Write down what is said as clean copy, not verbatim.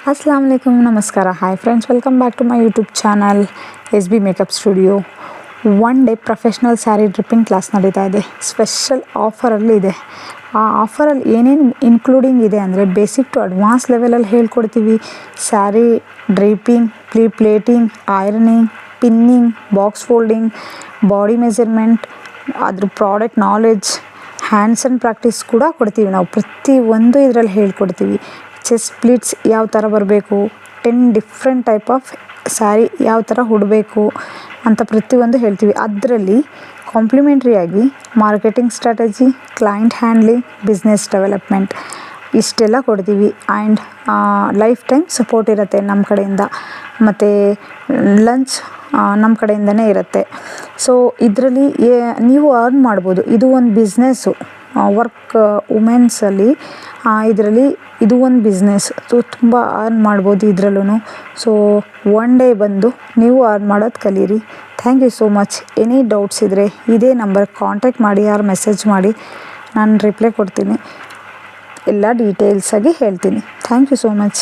अस्सलाम वालेकुम नमस्कार hi friends welcome back to my YouTube channel S B makeup studio. One day professional sari draping class ನಡೀತಾ ಇದೆ. Special ಆಫರಲ್ಲಿ ಇದೆ. ಆ ಆಫರಲ್ಲಿ ಏನೇನು ಇನ್ಕ್ಲೂಡಿಂಗ್ ಇದೆ ಅಂದರೆ ಬೇಸಿಕ್ ಟು ಅಡ್ವಾನ್ಸ್ ಲೆವೆಲಲ್ಲಿ ಹೇಳ್ಕೊಡ್ತೀವಿ. Sari draping, pleating, ironing, pinning, box folding, body measurement, ಅದ್ರ product knowledge, hands and practice ಕೂಡ ಕೊಡ್ತೀವಿ. ನಾವು ಪ್ರತಿಯೊಂದು ಇದರಲ್ಲಿ ಹೇಳ್ಕೊಡ್ತೀವಿ. ಚೆಸ್ಟ್ ಪ್ಲೀಟ್ಸ್ ಯಾವ ಥರ ಬರಬೇಕು, 10 ಡಿಫ್ರೆಂಟ್ ಟೈಪ್ ಆಫ್ ಸ್ಯಾರಿ ಯಾವ ಥರ ಉಡಬೇಕು ಅಂತ ಪ್ರತಿಯೊಂದು ಹೇಳ್ತೀವಿ. ಅದರಲ್ಲಿ ಕಾಂಪ್ಲಿಮೆಂಟ್ರಿಯಾಗಿ marketing strategy, client handling, business development ಇಷ್ಟೆಲ್ಲ ಕೊಡ್ತೀವಿ. ಆ್ಯಂಡ್ ಲೈಫ್ ಟೈಮ್ ಸಪೋರ್ಟ್ ಇರುತ್ತೆ ನಮ್ಮ ಕಡೆಯಿಂದ. ಮತ್ತು ಲಂಚ್ ನಮ್ಮ ಕಡೆಯಿಂದನೇ ಇರುತ್ತೆ. ಸೊ ಇದರಲ್ಲಿ ನೀವು ಅರ್ನ್ ಮಾಡ್ಬೋದು. ಇದು ಒಂದು ಬಿಸ್ನೆಸ್ಸು. ವರ್ಕ್ ವುಮೆನ್ಸಲ್ಲಿ ಇದರಲ್ಲಿ ಇದು ಒಂದು ಬಿಸ್ನೆಸ್. ಸೊ ತುಂಬ ಅರ್ನ್ ಮಾಡ್ಬೋದು ಇದರಲ್ಲೂ. ಸೊ ಒನ್ ಡೇ ಬಂದು ನೀವು ಅರ್ನ್ ಮಾಡೋದು ಕಲೀರಿ. Thank you so much. Any doubts ಇದ್ದರೆ ಇದೇ ನಂಬರ್ ಕಾಂಟ್ಯಾಕ್ಟ್ ಮಾಡಿ, ಯಾರು ಮೆಸೇಜ್ ಮಾಡಿ, ನಾನು ರಿಪ್ಲೈ ಕೊಡ್ತೀನಿ. ಎಲ್ಲ ಡೀಟೇಲ್ಸಾಗಿ ಹೇಳ್ತೀನಿ. Thank you so much.